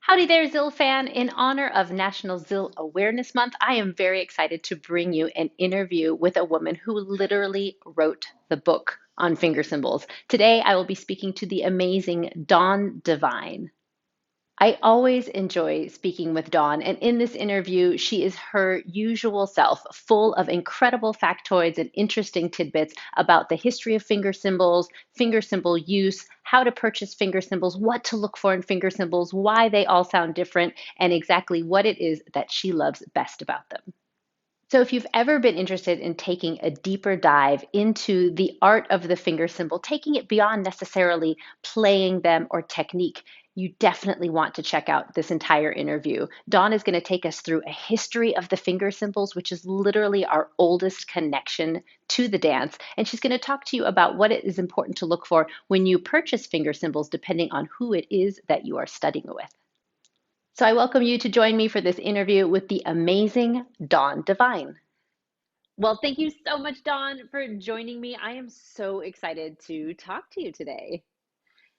Howdy there, Zill fan. In honor of National Zill Awareness Month, I am very excited to bring you an interview with a woman who literally wrote the book on finger symbols. Today, I will be speaking to the amazing Dawn Devine. I always enjoy speaking with Dawn, and in this interview, she is her usual self, full of incredible factoids and interesting tidbits about the history of finger symbol use, how to purchase finger symbols, what to look for in finger symbols, why they all sound different, and exactly what it is that she loves best about them. So, if you've ever been interested in taking a deeper dive into the art of the finger symbol, taking it beyond necessarily playing them or technique, you definitely want to check out this entire interview. Dawn is going to take us through a history of the finger symbols, which is literally our oldest connection to the dance. And she's going to talk to you about what it is important to look for when you purchase finger symbols, depending on who it is that you are studying with. So I welcome you to join me for this interview with the amazing Dawn Devine. Well, thank you so much, Dawn, for joining me. I am so excited to talk to you today.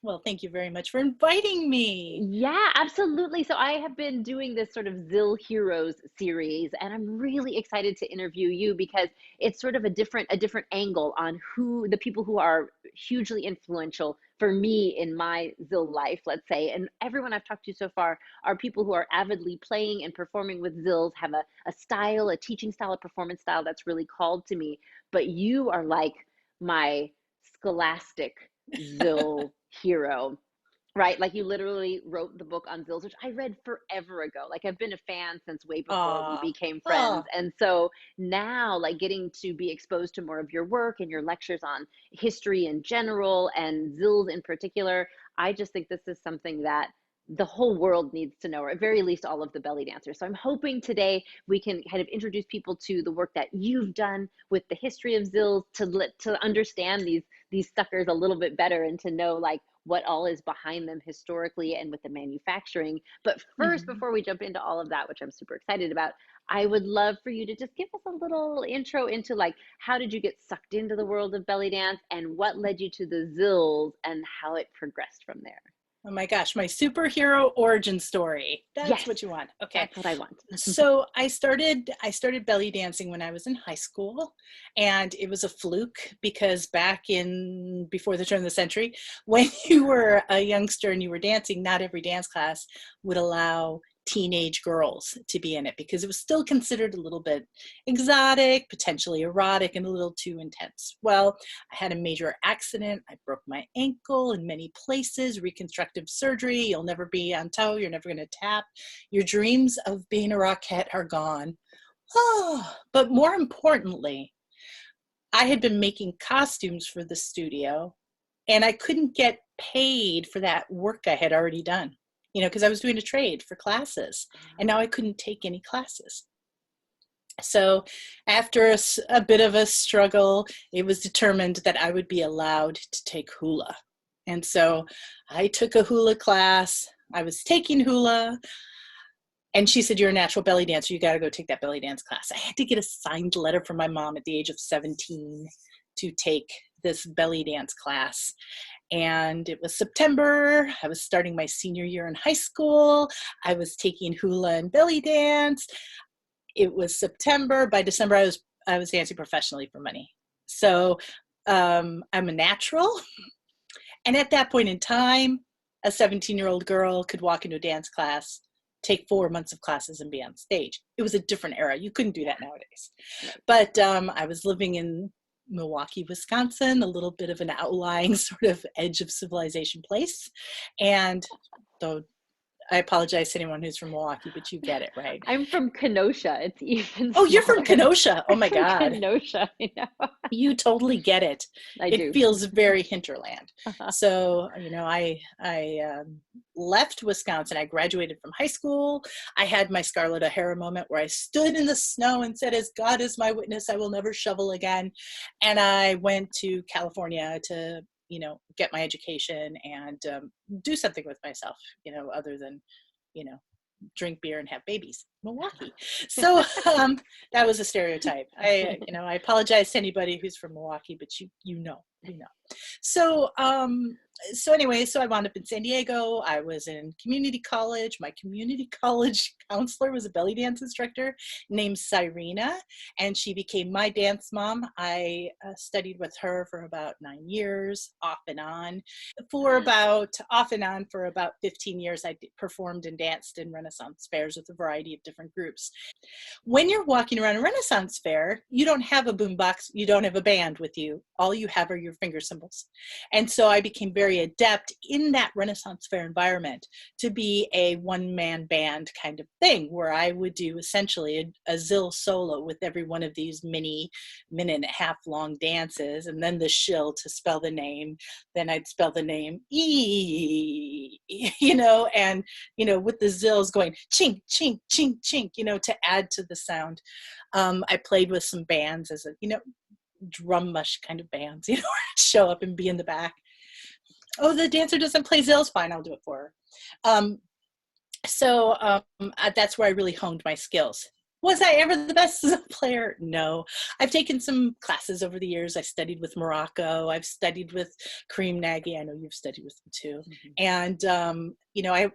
Well, thank you very much for inviting me. Yeah, absolutely. So I have been doing this sort of Zill Heroes series, and I'm really excited to interview you because it's sort of a different angle on who the people who are hugely influential for me in my Zill life, let's say. And everyone I've talked to so far are people who are avidly playing and performing with Zills, have a style, a teaching style, a performance style that's really called to me. But you are like my scholastic Zill hero, right? Like you literally wrote the book on Zills, which I read forever ago. Like I've been a fan since way before we Ah, became friends. ah, And so now, like getting to be exposed to more of your work and your lectures on history in general and Zills in particular, I just think this is something that the whole world needs to know, or at very least all of the belly dancers. So I'm hoping today we can kind of introduce people to the work that you've done with the history of Zills to understand these suckers a little bit better and to know like what all is behind them historically and with the manufacturing. But first, mhm. before we jump into all of that, which I'm super excited about, I would love for you to just give us a little intro into like how did you get sucked into the world of belly dance and what led you to the Zills and how it progressed from there. Oh my gosh, my superhero origin story. That's Yes, what you want. Okay. that's what I want. So I started belly dancing when I was in high school, and it was a fluke because back in before the turn of the century, when you were a youngster and you were dancing, not every dance class would allow teenage girls to be in it because it was still considered a little bit exotic, potentially erotic, and a little too intense. Well, I had a major accident. I broke my ankle in many places, reconstructive surgery. You'll never be on toe. You're never going to tap. Your dreams of being a rockette are gone. Oh, but more importantly, I had been making costumes for the studio and I couldn't get paid for that work I had already done, because I was doing a trade for classes and now I couldn't take any classes. So, after a bit of a struggle, it was determined that I would be allowed to take hula. And so I took a hula class. I was taking hula, and she said, "You're a natural belly dancer. You got to go take that belly dance class." I had to get a signed letter from my mom at the age of 17 to take this belly dance class. And it was September. I was starting my senior year in high school. I was taking hula and belly dance. It was September. By December, I was dancing professionally for money. So I'm a natural. And at that point in time, a 17-year-old girl could walk into a dance class, take 4 months of classes, and be on stage. It was a different era. You couldn't do that nowadays. Right. But I was living in Milwaukee, Wisconsin, a little bit of an outlying sort of edge of civilization place. And though I apologize to anyone who's from Milwaukee, but you get it, right? I'm from Kenosha. It's even Oh, you're from smaller. Kenosha. Oh I'm my from God. Kenosha. You know? You totally get it. I It do. feels very hinterland. So, I left Wisconsin. I graduated from high school. I had my Scarlett O'Hara moment where I stood in the snow and said, "As God is my witness, I will never shovel again." And I went to California to, get my education and do something with myself, other than, you know, drink beer and have babies. Milwaukee. So that was a stereotype. I apologize to anybody who's from Milwaukee, but you know. So so anyway, so I wound up in San Diego. I was in community college. My community college counselor was a belly dance instructor named Cyrena, and she became my dance mom. I studied with her for about 9 years, off and on for about 15 years. I performed and danced in Renaissance fairs with a variety of different groups. When you're walking around a Renaissance fair, you don't have a boombox, you don't have a band with you. All you have are your finger cymbals. And so I became very adept in that Renaissance fair environment to be a one-man band kind of thing, where I would do essentially a Zill solo with every one of these mini minute and a half long dances, and then the shill to spell the name. Then I'd spell the name E, and, with the Zills going chink, chink, chink, chink, to add to the sound. I played with some bands as drum mush kind of bands, show up and be in the back. Oh, the dancer doesn't play Zills, fine, I'll do it for her. So that's where I really honed my skills. Was I ever the best player? No. I've taken some classes over the years. I studied with Morocco. I've studied with Kareem Nagy. I know you've studied with him too. Mm-hmm. And,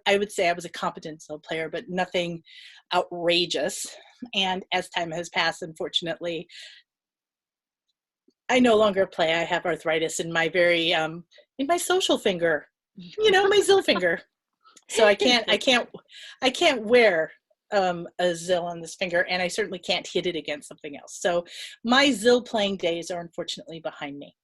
I would say I was a competent Zill player, but nothing outrageous. And as time has passed, unfortunately, I no longer play. I have arthritis in my in my social finger, my Zill finger. So I can't wear a Zill on this finger, and I certainly can't hit it against something else. So my Zill playing days are unfortunately behind me.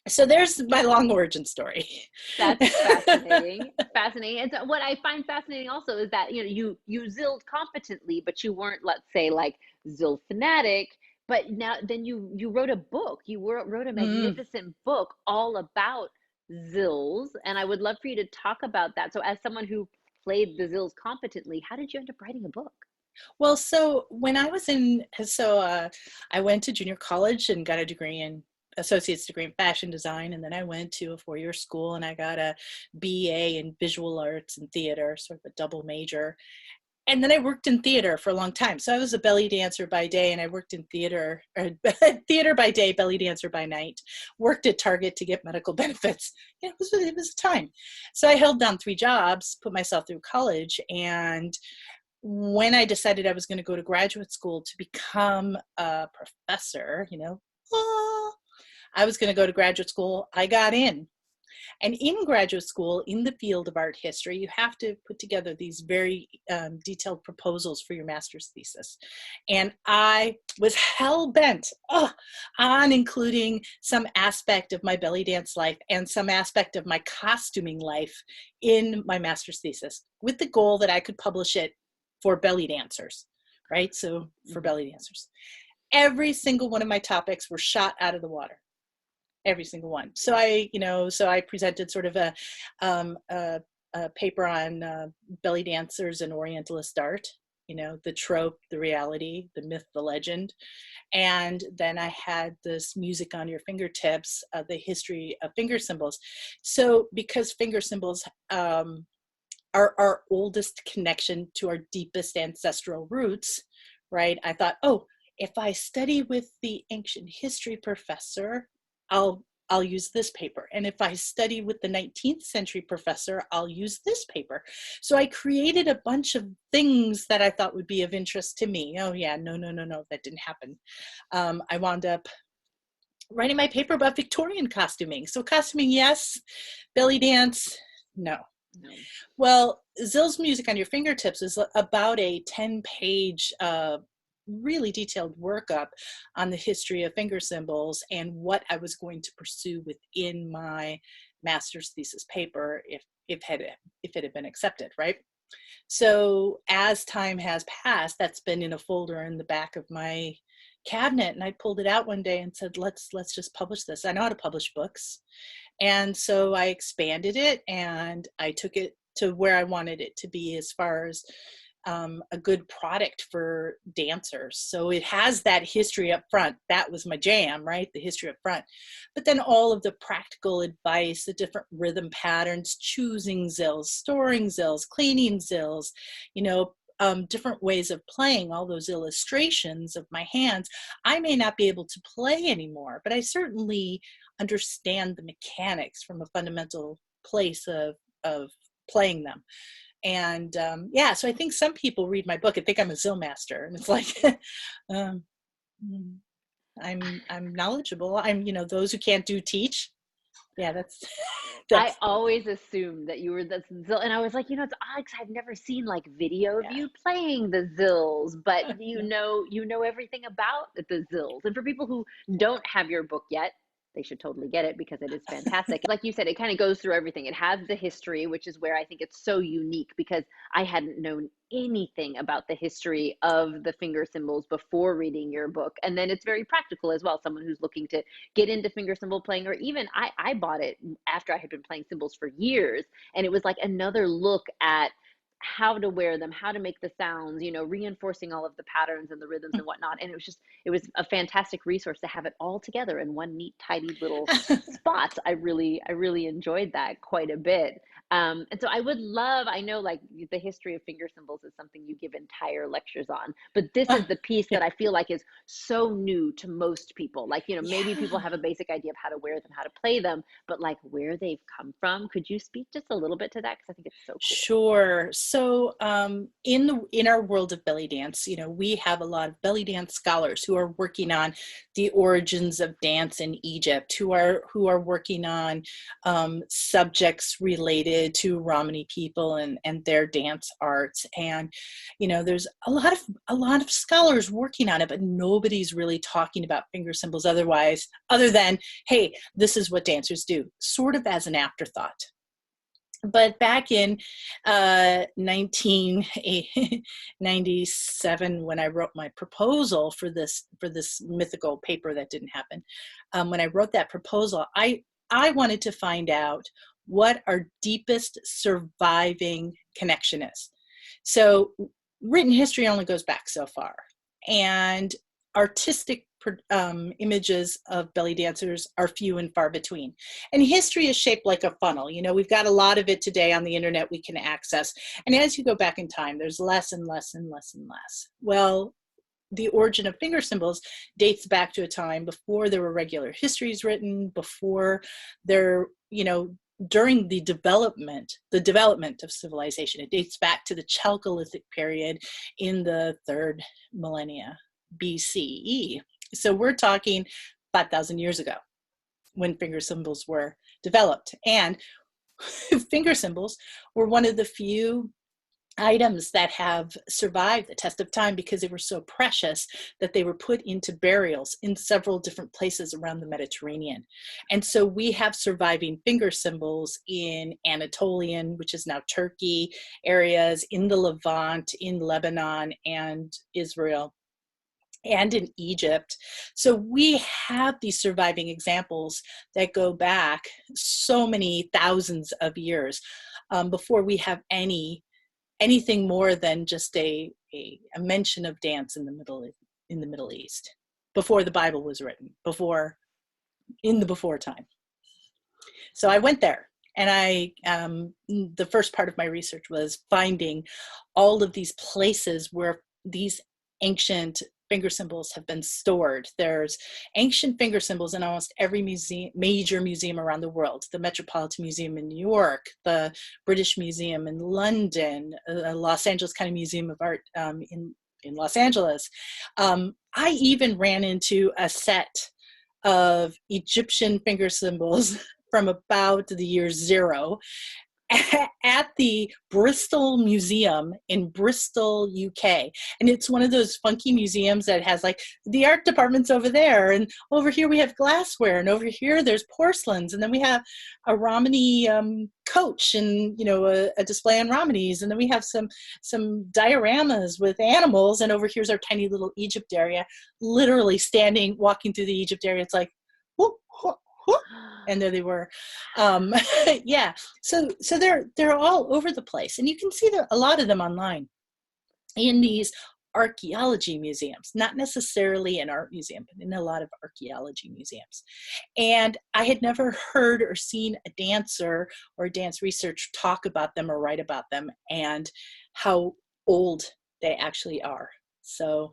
So there's my long origin story. That's fascinating. Fascinating. And so what I find fascinating also is that, you Zilled competently, but you weren't, let's say, like Zill fanatic. But now then you wrote a book. You wrote a magnificent book all about Zills, and I would love for you to talk about that. So as someone who played the Zills competently, how did you end up writing a book? Well, so when I was I went to junior college and got a degree in associate's degree in fashion design, and then I went to a 4-year school and I got a BA in visual arts and theater, sort of a double major. And then I worked in theater for a long time. So I was a belly dancer by day, and I worked in theater by day, belly dancer by night. Worked at Target to get medical benefits. It was a time. So I held down 3 jobs, put myself through college, and when I decided I was going to go to graduate school to become a professor, I was going to go to graduate school. I got in. And in graduate school, in the field of art history, you have to put together these very detailed proposals for your master's thesis. And I was hell-bent on including some aspect of my belly dance life and some aspect of my costuming life in my master's thesis, with the goal that I could publish it for belly dancers, right? So for belly dancers. Every single one of my topics were shot out of the water. Every single one. So I presented sort of a paper on belly dancers and Orientalist art, the trope, the reality, the myth, the legend. And then I had this music on your fingertips, the history of finger cymbals. So because finger cymbals are our oldest connection to our deepest ancestral roots, right? I thought, if I study with the ancient history professor, I'll use this paper. And if I study with the 19th century professor, I'll use this paper. So I created a bunch of things that I thought would be of interest to me. Oh yeah, no, that didn't happen. I wound up writing my paper about Victorian costuming. So costuming, yes. Belly dance, no. Well, Zill's Music on Your Fingertips is about a 10-page really detailed workup on the history of finger cymbals and what I was going to pursue within my master's thesis paper if it had been accepted, right? So as time has passed, that's been in a folder in the back of my cabinet, and I pulled it out one day and said, let's just publish this. I know how to publish books. And so I expanded it, and I took it to where I wanted it to be as far as a good product for dancers. So it has that history up front. That was my jam, right? The history up front. But then all of the practical advice, the different rhythm patterns, choosing Zills, storing Zills, cleaning Zills, different ways of playing, all those illustrations of my hands, I may not be able to play anymore, but I certainly understand the mechanics from a fundamental place of playing them. And yeah, so I think some people read my book and think I'm a Zill master, and it's like, um, I'm knowledgeable. I'm, those who can't do teach. Yeah, that's I that's always assumed that you were the Zill, and I was like, it's odd because I've never seen like video of yeah. you playing the Zills, but you know everything about the Zills. And for people who don't have your book yet, they should totally get it because it is fantastic. Like you said, it kind of goes through everything. It has the history, which is where I think it's so unique because I hadn't known anything about the history of the finger symbols before reading your book. And then it's very practical as well. Someone who's looking to get into finger symbol playing, or even I bought it after I had been playing symbols for years. And it was like another look at how to wear them, how to make the sounds, reinforcing all of the patterns and the rhythms and whatnot. And it was a fantastic resource to have it all together in one neat, tidy little spot. I really enjoyed that quite a bit. And so I know like the history of finger symbols is something you give entire lectures on, but this is the piece yeah. that I feel like is so new to most people. Like, maybe people Yeah. have a basic idea of how to wear them, how to play them, but like where they've come from. Could you speak just a little bit to that? Because I think it's so cool. Sure. So, in our world of belly dance, we have a lot of belly dance scholars who are working on the origins of dance in Egypt, who are working on subjects related to Romani people and their dance arts. And there's a lot of scholars working on it, but nobody's really talking about finger symbols other than, hey, this is what dancers do, sort of as an afterthought. But back in 1997, when I wrote my proposal for this mythical paper that didn't happen, when I wrote that proposal, I wanted to find out what our deepest surviving connection is. So written history only goes back so far, and artistic images of belly dancers are few and far between. And history is shaped like a funnel. We've got a lot of it today on the internet we can access. And as you go back in time, there's less and less and less and less. Well, the origin of finger symbols dates back to a time before there were regular histories written, before there, during the development of civilization. It dates back to the Chalcolithic period in the 3rd millennia BCE. So we're talking 5,000 years ago when finger symbols were developed. And finger symbols were one of the few items that have survived the test of time because they were so precious that they were put into burials in several different places around the Mediterranean. And so we have surviving finger symbols in Anatolian, which is now Turkey, areas, in the Levant, in Lebanon and Israel, and in Egypt. So we have these surviving examples that go back so many thousands of years before we have anything more than just a mention of dance in the Middle East, before the Bible was written, before time. So I went there, and the first part of my research was finding all of these places where these ancient finger symbols have been stored. There's ancient finger symbols in almost every major museum around the world. The Metropolitan Museum in New York, the British Museum in London, Los Angeles County Museum of Art in Los Angeles. I even ran into a set of Egyptian finger symbols from about the year 0 at the Bristol Museum in Bristol, UK. And it's one of those funky museums that has like the art department's over there, and over here we have glassware, and over here there's porcelains, and then we have a Romani coach, and a display on Romanis, and then we have some dioramas with animals, and over here's our tiny little Egypt area. Literally walking through the Egypt area, it's like, whoop, whoop, whoop, and there they were. Yeah, so they're all over the place, and you can see a lot of them online in these archaeology museums, not necessarily an art museum, but in a lot of archaeology museums. And I had never heard or seen a dancer or dance research talk about them or write about them, and how old They actually are. So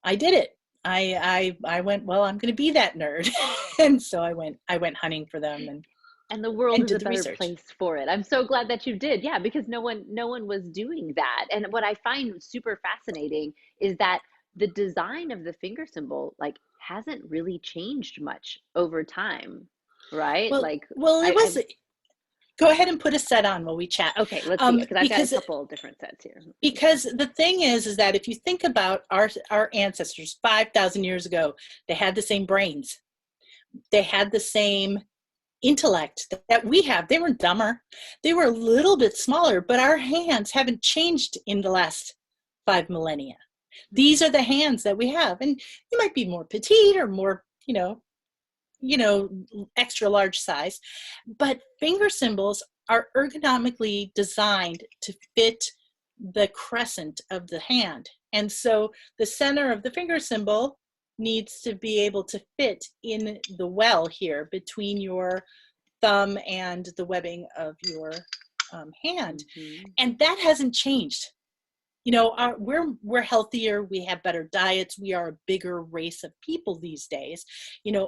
I did it. I went, well, I'm going to be that nerd. And so I went hunting for them And the world and is a did the better research. place for it. I'm so glad that you did. Yeah, because no one was doing that. And what I find super fascinating is that the design of the finger symbol like hasn't really changed much over time, right? Well, Like well, it I was, go ahead and put a set on while we chat. okay, let's see it because I've got a Because couple of different sets here. the thing is that if you think about our ancestors 5,000 years ago, they had the same brains. They had the same intellect that we have. They weren't dumber. They were a little bit smaller, but our hands haven't changed in the last 5 millennia. These are the hands that we have. And you might be more petite or more, extra large size, but finger symbols are ergonomically designed to fit the crescent of the hand. And so the center of the finger symbol needs to be able to fit in the well here between your thumb and the webbing of your hand. Mm-hmm. And that hasn't changed. We're healthier, we have better diets, we are a bigger race of people these days,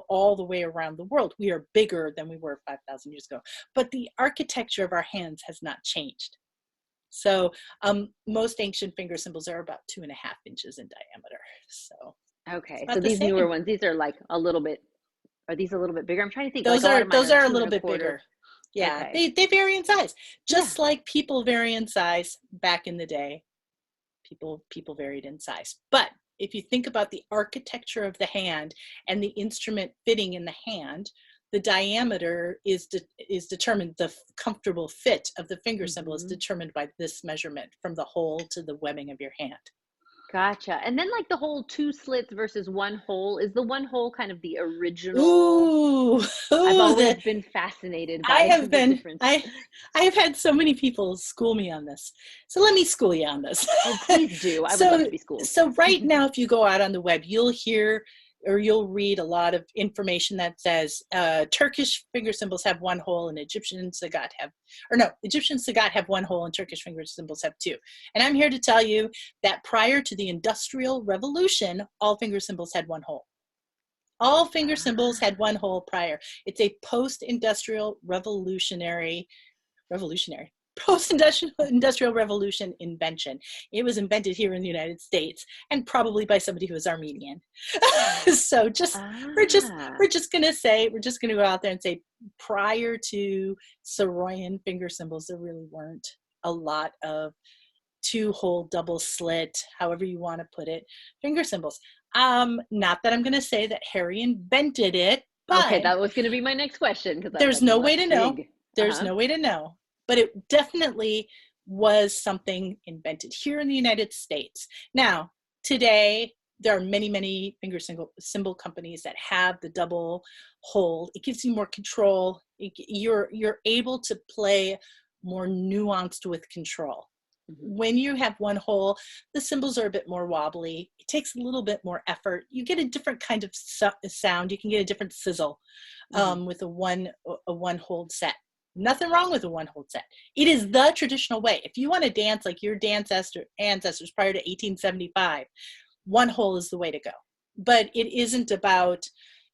all the way around the world. We are bigger than we were 5,000 years ago, but the architecture of our hands has not changed. So most ancient finger symbols are about 2.5 inches in diameter. So Okay, so about the these newer same. ones, these are like a little bit, are these a little bit bigger? I'm trying to think, like Those a lot are of mine those are are a two and little a bit quarter. bigger. Yeah, Okay. they vary in size, Yeah. just like people vary in size back in the day. People varied in size. But if you think about the architecture of the hand and the instrument fitting in the hand, the diameter is determined, the comfortable fit of the finger symbol is Mm-hmm. determined by this measurement from the hole to the webbing of your hand. Gotcha. And then like the whole two slits versus one hole, is the one hole kind of the original? Ooh, I've ooh, always been fascinated I by have the been difference. I have had so many people school me on this. So let me school you on this. Oh, please do. I would love so to be schooled. so right now, if you go out on the web, you'll hear or you'll read a lot of information that says Turkish finger symbols have one hole and Egyptian Sagat have, or no, Egyptian Sagat have one hole and Turkish finger symbols have two. And I'm here to tell you that prior to the Industrial Revolution, all finger symbols had one hole. All finger symbols had one hole prior. It's a post-industrial post-industrial revolution invention. It was invented here in the United States and probably by somebody who was Armenian. So we're just Ah. we're just gonna go out there and say prior to Saroyan finger symbols, there really weren't a lot of two-hole double slit, however you want to put it, finger symbols. Not that I'm going to say that Harry invented it, Okay, but that was going to be my next question because I was there's like, no well, way that's to know. big. There's Uh-huh. no way to know. But it definitely was something invented here in the United States. Now, today, there are many, many finger symbol companies that have the double hold. It gives you more control. You're able to play more nuanced with control. Mhm. When you have one hole, the symbols are a bit more wobbly. It takes a little bit more effort. You get a different kind of sound. You can get a different sizzle Mhm. with a one hold set. Nothing wrong with a one hold set. It is the traditional way. If you want to dance like your ancestors prior to 1875, one hole is the way to go. But it isn't about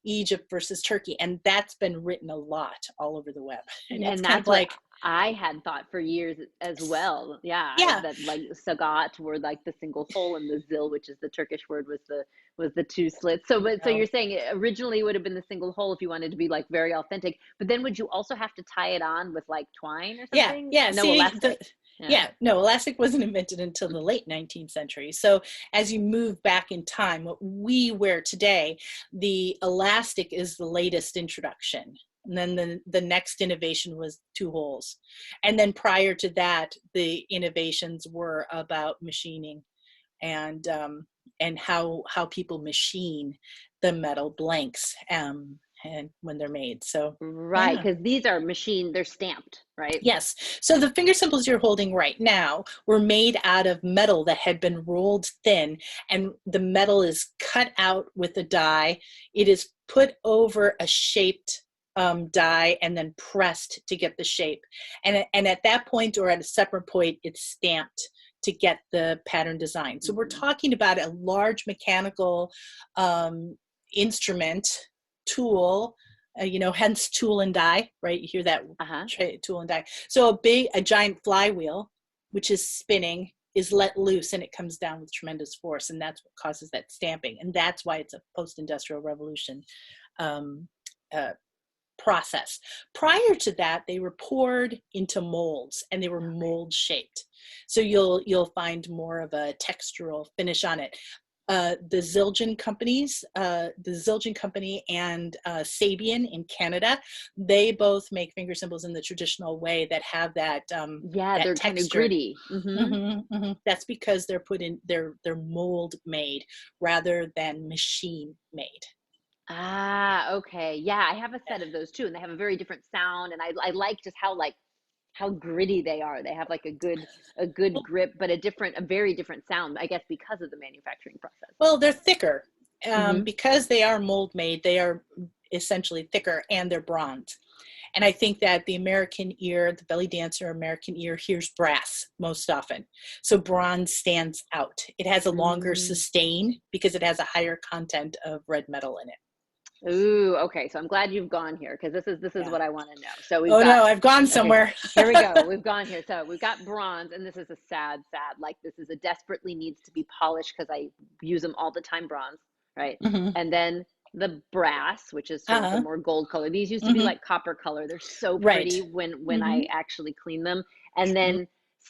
Egypt versus Turkey, and that's been written a lot all over the web. And it's And kind of that's what like, I had thought for years as well. Yeah, yeah, that like sagat were like the single hole, and the zil, which is the Turkish word, was the two slits. So, but so no, you're saying it originally would have been the single hole if you wanted to be like very authentic, but then would you also have to tie it on with like twine or yeah, something? yeah. No See, elastic. Yeah. yeah, no, elastic wasn't invented until the late 19th century. So as you move back in time, what we wear today, the elastic is the latest introduction. And then the next innovation was two holes. And then prior to that, the innovations were about machining and how people machine the metal blanks and when they're made. So Right, yeah. because these are machine, they're stamped, right? Yes. So the finger symbols you're holding right now were made out of metal that had been rolled thin, and the metal is cut out with a die. It is put over a shaped die and then pressed to get the shape. And at that point or at a separate point, it's stamped to get the pattern design. So we're talking about a large mechanical instrument, tool, hence tool and die, right? You hear that, tool and die. So a giant flywheel, which is spinning, is let loose, and it comes down with tremendous force, and that's what causes that stamping. And that's why it's a post-industrial revolution process. Prior to that, they were poured into molds, and they were mold shaped. So you'll find more of a textural finish on it. The Zildjian companies, the Zildjian company and Sabian in Canada, they both make finger cymbals in the traditional way that have that that they're texture. Kind of gritty. That's because they're put in, they're mold made rather than machine made. Okay. Yeah, I have a set of those too, and they have a very different sound, and I like just how gritty they are. They have like a good grip, but a very different sound, I guess, because of the manufacturing process. Well, they're thicker. Because they are mold made, they are essentially thicker, and they're bronze. And I think that the American ear, the belly dancer American ear, hears brass most often. So bronze stands out. It has a longer sustain because it has a higher content of red metal in it. Ooh, okay. So I'm glad you've gone here, because this is what I want to know. So no, I've gone somewhere. Here we go. We've gone here. So we've got bronze, and this is a sad, like this is a desperately needs to be polished because I use them all the time, bronze, right? And then the brass, which is sort of the more gold color. These used to be like copper color. They're so pretty when I actually clean them. And then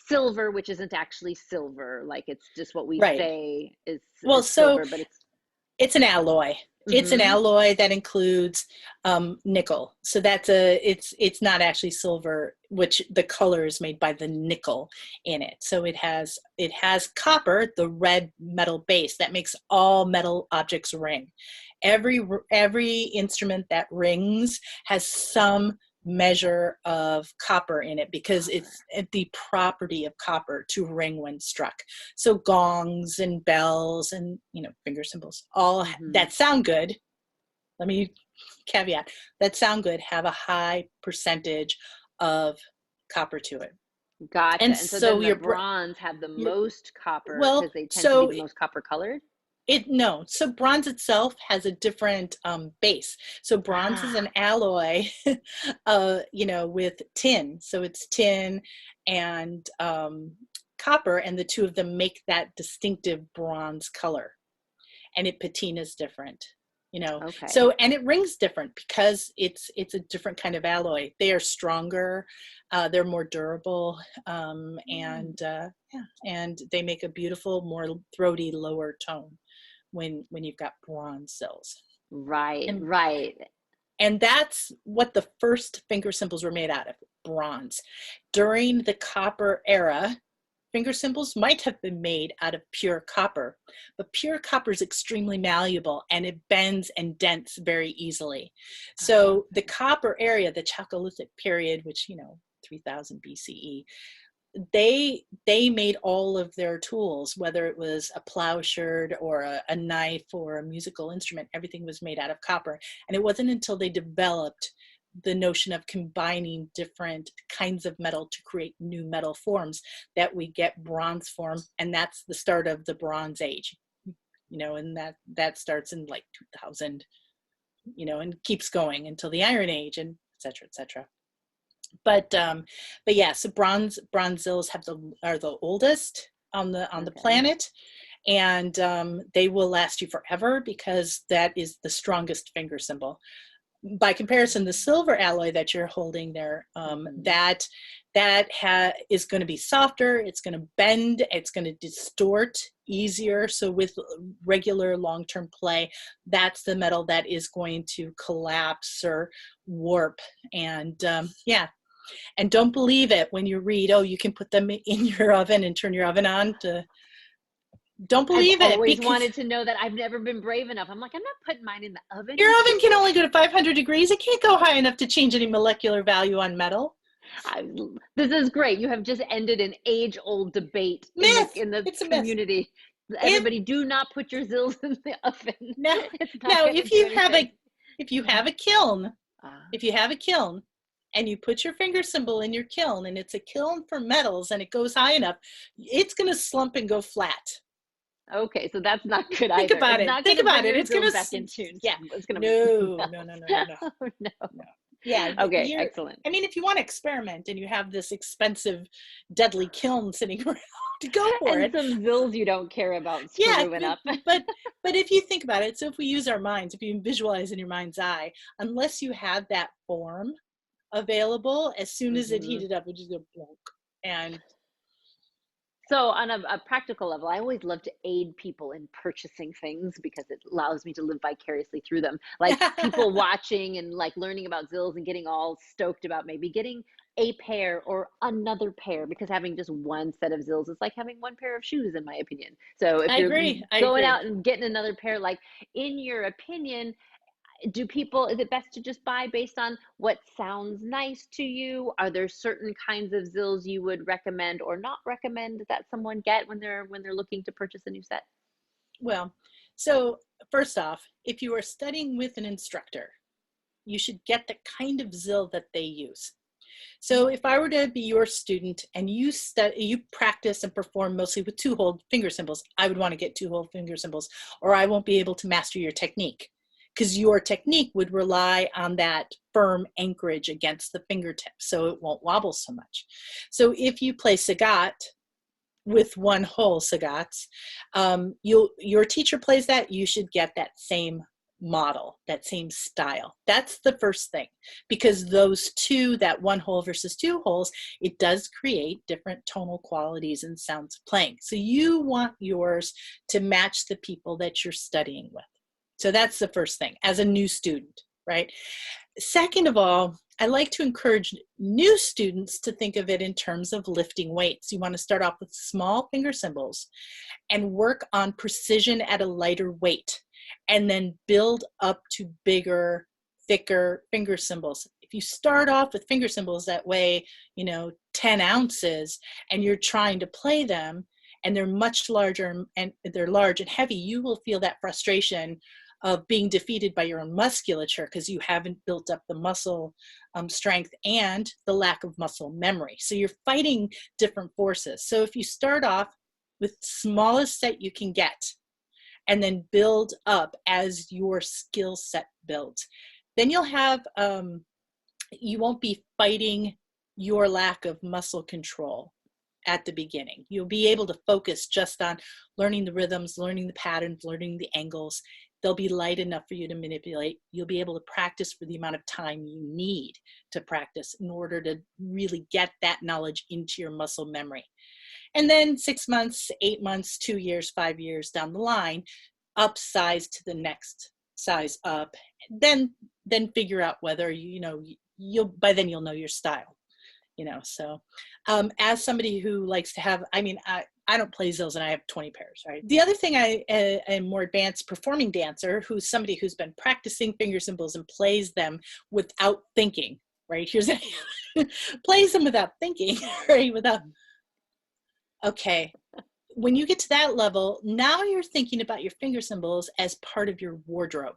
silver, which isn't actually silver. Like it's just what we say is silver, but it's an alloy. It's an alloy that includes nickel. So it's not actually silver, which the color is made by the nickel in it. So it has copper, the red metal base that makes all metal objects ring. Every instrument that rings has some measure of copper in it because it's the property of copper to ring when struck. So gongs and bells and finger cymbals, all that sound good. Let me caveat, that sound good have a high percentage of copper to it. Gotcha. And so your bronze have the most copper because they tend to be the most copper colored? So bronze itself has a different base. So bronze is an alloy, with tin. So it's tin and copper, and the two of them make that distinctive bronze color. And it patina's different, Okay. So, and it rings different because it's a different kind of alloy. They are stronger, they're more durable, and they make a beautiful, more throaty, lower tone when you've got bronze sills. Right. And that's what the first finger cymbals were made out of, bronze. During the copper era, finger cymbals might have been made out of pure copper, but pure copper is extremely malleable and it bends and dents very easily. So the copper area, the Chalcolithic period, which, 3000 BCE, they made all of their tools, whether it was a plowshare or a knife or a musical instrument, everything was made out of copper. And it wasn't until they developed the notion of combining different kinds of metal to create new metal forms that we get bronze form. And that's the start of the Bronze Age, and that starts in like 2000, and keeps going until the Iron Age and et cetera, et cetera. But yeah, so bronze zills are the oldest on the planet, and they will last you forever because that is the strongest finger cymbal. By comparison, the silver alloy that you're holding there, that is going to be softer, it's going to bend, it's going to distort easier. So with regular long-term play, that's the metal that is going to collapse or warp. And and don't believe it when you read, you can put them in your oven and turn your oven on to. Don't believe I've always wanted to know that. I've never been brave enough. I'm like, I'm not putting mine in the oven. Your oven can only go to 500 degrees. It can't go high enough to change any molecular value on metal. This is great. You have just ended an age-old debate in the community. Everybody, do not put your zills in the oven. Now, if you have a kiln, and you put your finger cymbal in your kiln, and it's a kiln for metals and it goes high enough, it's going to slump and go flat. Okay, so that's not good Think either. about It's it. not going Think to about bring it. your It's going zills to, back in tune. yeah. It's going to No, no. no, no, no, no, no, Oh, no. no. Yeah, Okay, you're, excellent. I mean, if you want to experiment and you have this expensive, deadly kiln sitting around, to go for And it. some zills you don't care about Yeah, screwing up. but if you think about it, so if we use our minds, if you visualize in your mind's eye, unless you have that form available, as soon as it Mhm. heated up, it would just go plunk. And So on a practical level, I always love to aid people in purchasing things because it allows me to live vicariously through them. Like people watching and like learning about zills and getting all stoked about maybe getting a pair or another pair, because having just one set of zills is like having one pair of shoes, in my opinion. So if I you're agree. I going agree. out and getting another pair, like in your opinion, do people, is it best to just buy based on what sounds nice to you? Are there certain kinds of zills you would recommend or not recommend that someone get when they're looking to purchase a new set? Well, so first off, if you are studying with an instructor, you should get the kind of zill that they use. So if I were to be your student and you practice and perform mostly with two-hole finger cymbals, I would want to get two-hole finger cymbals, or I won't be able to master your technique, because your technique would rely on that firm anchorage against the fingertips, so it won't wobble so much. So if you play Sagat with one hole Sagats, your teacher plays that, you should get that same model, that same style. That's the first thing, because those two, that one hole versus two holes, it does create different tonal qualities and sounds of playing. So you want yours to match the people that you're studying with. So that's the first thing as a new student, right? Second of all, I like to encourage new students to think of it in terms of lifting weights. You want to start off with small finger cymbals and work on precision at a lighter weight, and then build up to bigger, thicker finger cymbals. If you start off with finger cymbals that weigh, 10 ounces, and you're trying to play them, and they're much larger and they're large and heavy, you will feel that frustration of being defeated by your own musculature because you haven't built up the muscle strength and the lack of muscle memory. So you're fighting different forces. So if you start off with smallest set you can get, and then build up as your skill set builds, then you'll have, you won't be fighting your lack of muscle control at the beginning. You'll be able to focus just on learning the rhythms, learning the patterns, learning the angles. They'll be light enough for you to manipulate. You'll be able to practice for the amount of time you need to practice in order to really get that knowledge into your muscle memory. And then 6 months, 8 months, 2 years, 5 years down the line, upsize to the next size up. Then figure out whether you'll by then you'll know your style. So as somebody who likes to have, I don't play zills and I have 20 pairs, right? The other thing, I am more advanced performing dancer, who's somebody who's been practicing finger cymbals and plays them without thinking, right? Here's plays them without thinking, right? Okay. When you get to that level, now you're thinking about your finger cymbals as part of your wardrobe.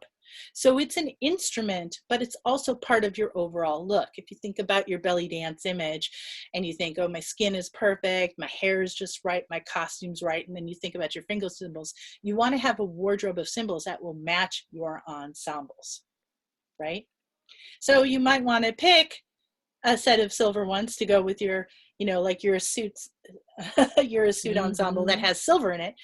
So it's an instrument, but it's also part of your overall look. If you think about your belly dance image and you think, oh, my skin is perfect, my hair is just right, my costume's right, and then you think about your finger cymbals, you want to have a wardrobe of cymbals that will match your ensembles, right? So you might want to pick a set of silver ones to go with your, like your suits, your suit ensemble that has silver in it.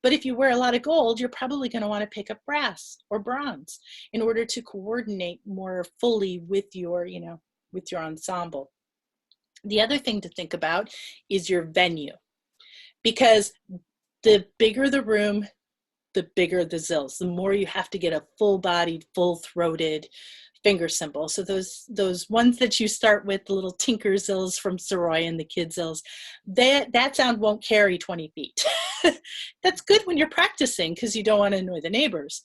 But if you wear a lot of gold, you're probably going to want to pick up brass or bronze in order to coordinate more fully with your, with your ensemble. The other thing to think about is your venue, because the bigger the room, the bigger the zills, the more you have to get a full-bodied, full-throated finger cymbal. So those ones that you start with, the little tinker zills from Soroy and the kid zills, that sound won't carry 20 feet. That's good when you're practicing because you don't want to annoy the neighbors.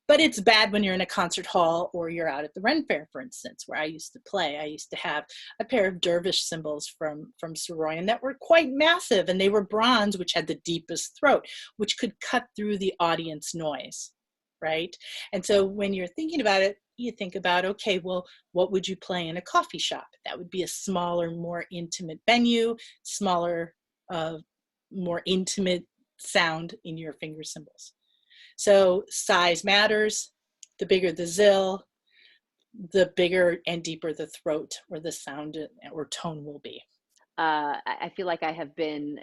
But it's bad when you're in a concert hall or you're out at the Ren Fair, for instance, where I used to play. I used to have a pair of dervish cymbals from Soroyan that were quite massive, and they were bronze, which had the deepest throat, which could cut through the audience noise, right? And so when you're thinking about it, you think about, okay, well, what would you play in a coffee shop? That would be a smaller, more intimate venue, smaller, uh, more intimate sound in your finger cymbals. So size matters. The bigger the zill, the bigger and deeper the throat or the sound or tone will be. I feel like I have been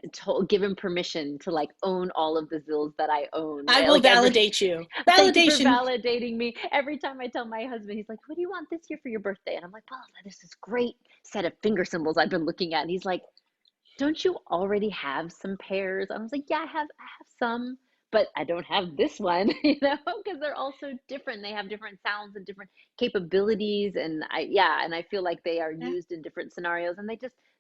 given permission to like own all of the Zills that I own, I right? will Like every, validate you. thank you for Validation. validating me. Every time I tell my husband, he's like, "What do you want this year for your birthday?" And I'm like, "Well, there's this great set of finger symbols I've been looking at." And he's like, "Don't you already have some pairs?" I was like, "Yeah, I have some, but I don't have this one, because they're all so different. They have different sounds and different capabilities, and yeah, and I feel like they are Yeah. used in different scenarios, and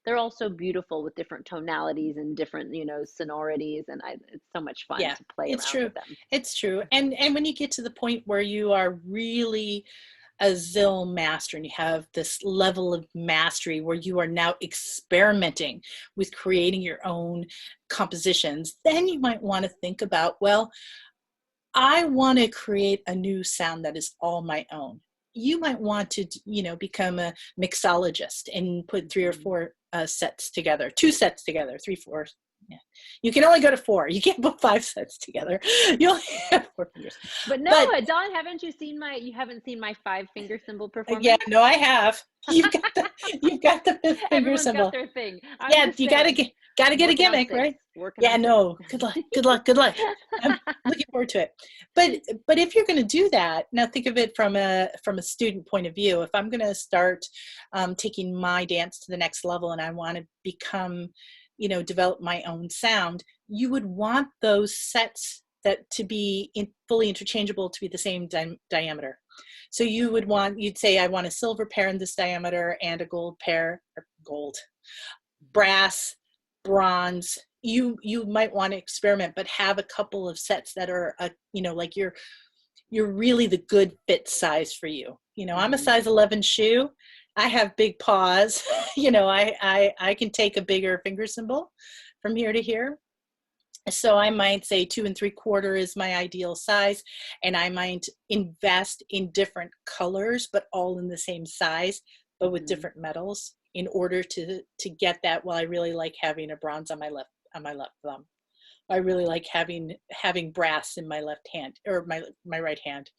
they're all so beautiful with different tonalities and different, sonorities, and it's so much fun Yeah, to play it's around true. with them. It's true. And when you get to the point where you are really a Zill master and you have this level of mastery where you are now experimenting with creating your own compositions, then you might want to think about, well, I want to create a new sound that is all my own. You might want to, become a mixologist and put three or Mhm. four sets together, two sets together, three, four. Yeah. You can only go to four. You can't put five sets together. You only have four fingers. But no, But Dawn, you haven't seen my five finger symbol yeah, performance? no, I have. You've got the fifth finger Everyone's got symbol. their thing. I'm Yeah, just you gotta saying, get a working on gimmick, six, right? working Yeah, on six. no. Good luck. Good luck. Good luck. I'm looking forward to it. But if you're going to do that, now think of it from a student point of view. If I'm going to start taking my dance to the next level, and I want to become, develop my own sound, you would want those sets that to be fully interchangeable to be the same diameter. So you'd say, I want a silver pair in this diameter and a gold pair, or gold, brass, bronze. You might want to experiment, but have a couple of sets that are, like you're really the good fit size for you. I'm a Hmm. size 11 shoe. I have big paws. I can take a bigger finger cymbal from here to here. So I might say 2 3/4 is my ideal size, and I might invest in different colors, but all in the same size, but with Hmm. different metals in order to get that. Well, I really like having a bronze on my left thumb. I really like having brass in my left hand or my right hand.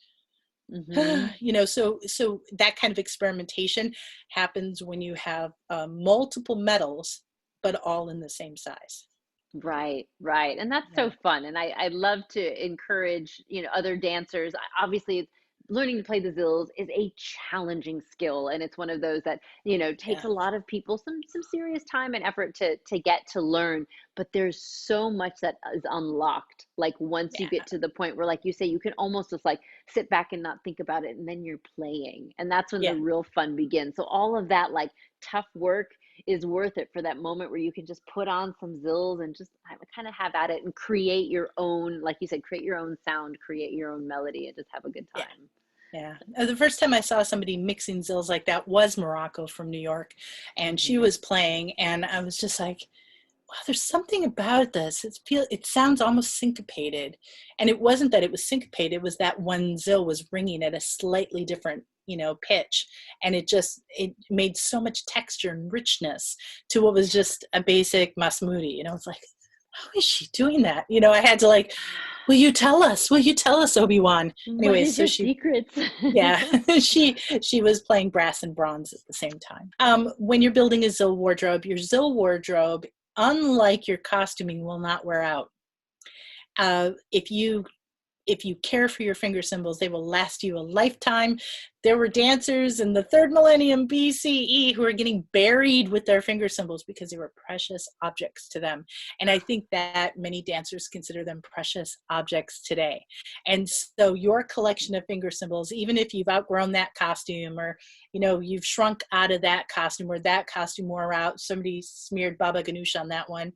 Hmm. So that kind of experimentation happens when you have multiple metals, but all in the same size. Right, right. And that's so Yeah. fun. And I love to encourage, other dancers. Obviously, learning to play the zills is a challenging skill. And it's one of those that, takes Yeah. a lot of people some serious time and effort to get to learn. But there's so much that is unlocked. Like once you Yeah. get to the point where, like you say, you can almost just like sit back and not think about it, and then you're playing. And that's when the Yeah. real fun begins. So all of that like tough work is worth it for that moment where you can just put on some zills and just kind of have at it and create your own, like you said, create your own sound, create your own melody, and just have a good Yeah. time. Yeah. The first time I saw somebody mixing zills like that was Morocco from New York, and she Hmm. was playing, and I was just like, wow, there's something about this. It sounds almost syncopated, and it wasn't that it was syncopated. It was that one zill was ringing at a slightly different, pitch, and it made so much texture and richness to what was just a basic Masmoudi. It's like, how is she doing that? I had to like, will you tell us? Will you tell us, Obi-Wan? What Anyways, is so your she, secrets? yeah, she was playing brass and bronze at the same time. When you're building a Zill wardrobe, your Zill wardrobe, unlike your costuming, will not wear out. If you care for your finger cymbals, they will last you a lifetime. There were dancers in the third millennium BCE who are getting buried with their finger cymbals because they were precious objects to them. And I think that many dancers consider them precious objects today. And so your collection of finger cymbals, even if you've outgrown that costume or, you've shrunk out of that costume or that costume wore out, somebody smeared Baba Ganoush on that one.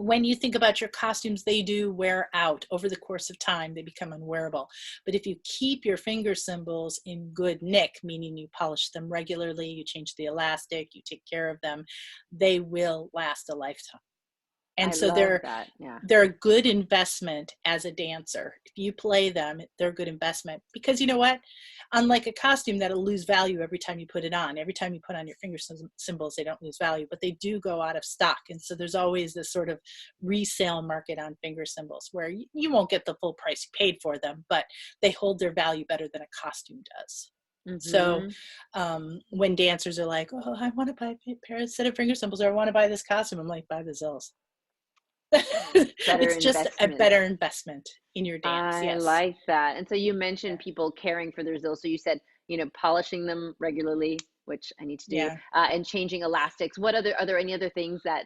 When you think about your costumes, they do wear out over the course of time. They become unwearable. But if you keep your finger cymbals in good nick, meaning you polish them regularly, you change the elastic, you take care of them, they will last a lifetime. And I so love that. Yeah. they're a good investment as a dancer. If you play them, they're a good investment, because you know what? Unlike a costume that'll lose value every time you put it on, every time you put on your finger symbols, they don't lose value, but they do go out of stock. And so there's always this sort of resale market on finger symbols where you won't get the full price you paid for them, but they hold their value better than a costume does. So Mm-hmm. when dancers are like, oh, I want to buy a set of finger symbols, or I want to buy this costume, I'm like, buy the Zills. Better It's just a investment. better investment in your dance. I Yes. like that. And so you mentioned Yeah. people caring for their Zills. So you said, polishing them regularly, which I need to do, Yeah. and changing elastics. Are there any other things that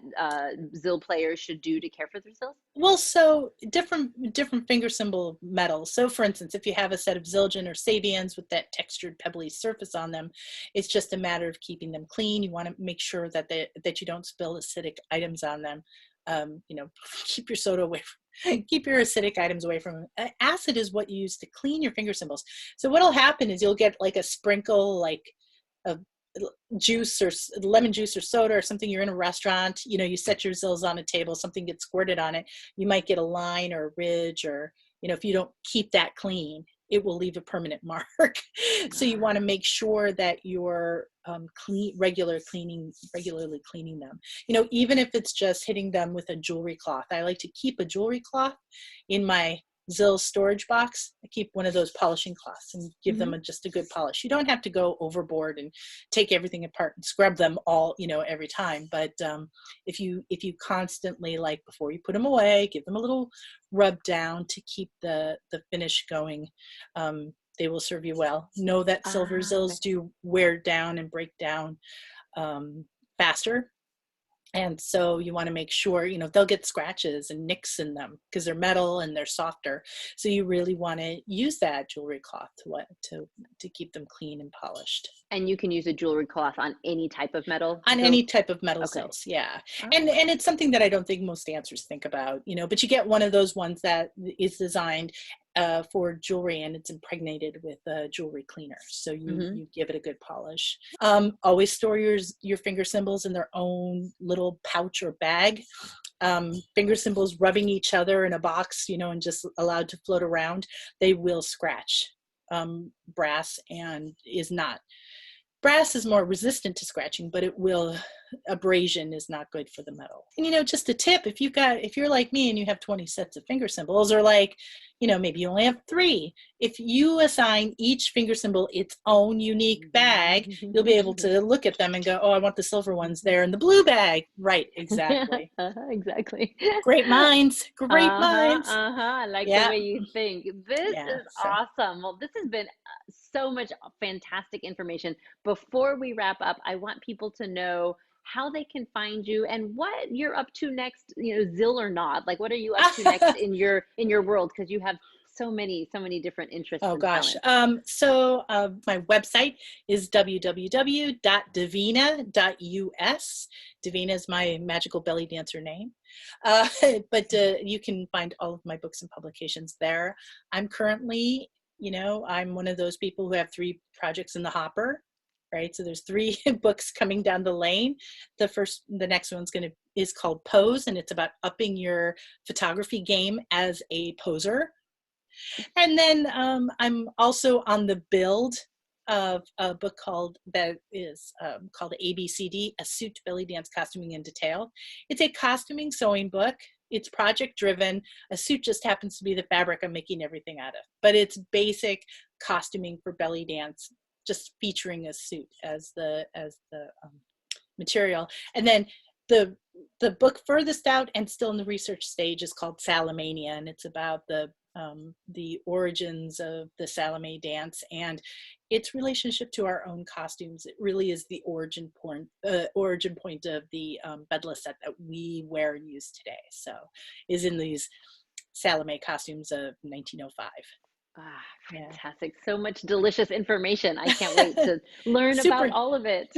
Zill players should do to care for their Zills? Well, so different finger symbol metals. So for instance, if you have a set of Zildjian or Sabians with that textured pebbly surface on them, it's just a matter of keeping them clean. You want to make sure that that you don't spill acidic items on them. Keep your soda away from, keep your acidic items away from them. Acid is what you use to clean your finger symbols. So what'll happen is you'll get like a sprinkle, like of juice or lemon juice or soda or something. You're in a restaurant, you set your Zills on a table, something gets squirted on it, you might get a line or a ridge, or if you don't keep that clean, it will leave a permanent mark. So you want to make sure that you're regularly cleaning them, even if it's just hitting them with a jewelry cloth. I like to keep a jewelry cloth in my Zill storage box. I keep one of those polishing cloths and give them just a good polish. You don't have to go overboard and take everything apart and scrub them all, every time. But if you constantly, like before you put them away, give them a little rub down to keep the finish going, they will serve you well. Know that silver Zills do wear down and break down faster. And so you want to make sure, they'll get scratches and nicks in them because they're metal and they're softer. So you really want to use that jewelry cloth to keep them clean and polished. And you can use a jewelry cloth on any type of metal? On any type of metal Okay. Zills, yeah. And it's something that I don't think most dancers think about, but you get one of those ones that is designed for jewelry, and it's impregnated with a jewelry cleaner. So you give it a good polish. Always store your finger symbols in their own little pouch or bag. Finger symbols rubbing each other in a box, and just allowed to float around, they will scratch. Brass is more resistant to scratching, but abrasion is not good for the metal. And just a tip, if you're like me and you have 20 sets of finger symbols, or like, maybe you only have 3, if you assign each finger symbol its own unique bag, you'll be able to look at them and go, oh, I want the silver ones there in the blue bag. Right, exactly. Exactly. Great minds. I like the way you think. This is awesome. Well, this has been so much fantastic information. Before we wrap up, I want people to know how they can find you and what you're up to next, Zill or not. Like, what are you up to next in your world? Because you have so many different interests. Oh gosh. So my website is www.divina.us. Divina is my magical belly dancer name. But you can find all of my books and publications there. I'm currently, I'm one of those people who have 3 projects in the hopper. Right, so there's 3 books coming down the lane. The next one's is called Pose, and it's about upping your photography game as a poser. And then I'm also on the build of a book called ABCD, A Suit, Belly Dance, Costuming in Detail. It's a costuming sewing book. It's project driven. A suit just happens to be the fabric I'm making everything out of. But it's basic costuming for belly dance, just featuring a suit as the material. And then the book furthest out and still in the research stage is called Salamania, and it's about the origins of the Salome dance and its relationship to our own costumes. It really is the origin point of the bedla set that we wear and use today. So is in these Salome costumes of 1905. Ah, Yeah. fantastic. So much delicious information. I can't wait to learn about Super, all of it.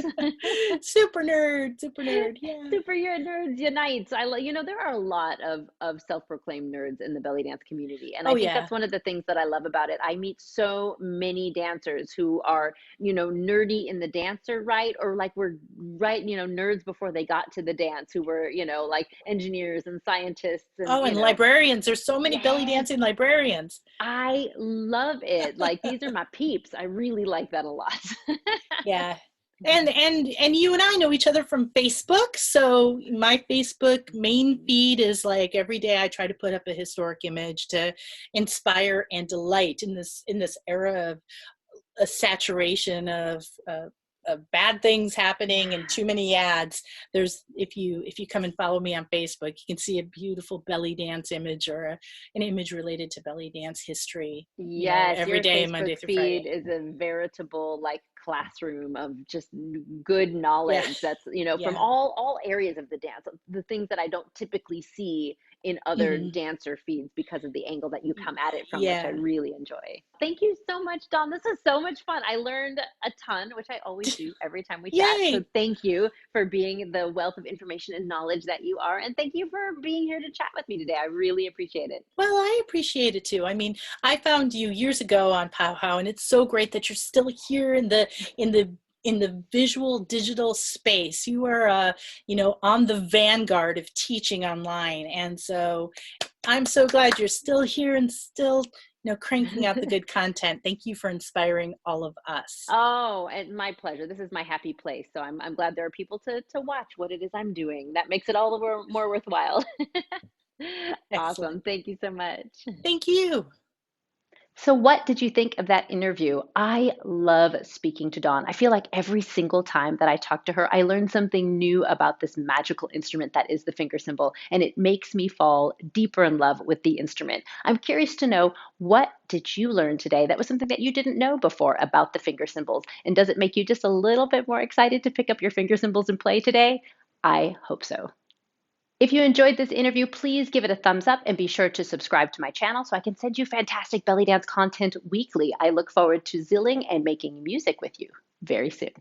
super nerd, super nerd. Yeah. Super nerds unites. There are a lot of self-proclaimed nerds in the belly dance community, and I Oh think yeah. that's one of the things that I love about it. I meet so many dancers who are, nerdy in the dancer, right? Or like we're right, nerds before they got to the dance, who were, like engineers and scientists and, Oh, and librarians. There's so many belly yes, dancing librarians. I love it. Like these are my peeps. I really like that a lot. Yeah. And you and I know each other from Facebook. So my Facebook main feed is like every day I try to put up a historic image to inspire and delight in this era of a saturation of bad things happening and Yeah. too many ads. There's if you come and follow me on Facebook, you can see a beautiful belly dance image or an image related to belly dance history, you know, Yes, every your day, Facebook Monday through feed Friday. is a veritable like classroom of just good Yeah. knowledge that's, from Yeah. all areas of the dance, the things that I don't typically see in other Hmm. dancer feeds because of the angle that you come at it from, which I Yeah. really enjoy. Thank you so much, Dawn. This is so much fun. I learned a ton, which I always do every time we chat. So Yay. thank you for being the wealth of information and knowledge that you are. And thank you for being here to chat with me today. I really appreciate it. Well, I appreciate it too. I mean, I found you years ago on Powwow, and it's so great that you're still here in the in the visual digital space. You are, you know, on the vanguard of teaching online, and so I'm so glad you're still here and still, you know, cranking out the good content. Thank you for inspiring all of us. Oh, and my pleasure. This is my happy place. So I'm glad there are people to watch what it is I'm doing. That makes it all the more worthwhile. Awesome. Excellent. Thank you so much. Thank you. So, what did you think of that interview? I love speaking to Dawn. I feel like every single time that I talk to her, I learn something new about this magical instrument that is the finger cymbal, and it makes me fall deeper in love with the instrument. I'm curious to know, what did you learn today that was something that you didn't know before about the finger cymbals? And does it make you just a little bit more excited to pick up your finger cymbals and play today? I hope so. If you enjoyed this interview, please give it a thumbs up and be sure to subscribe to my channel so I can send you fantastic belly dance content weekly. I look forward to zilling and making music with you very soon.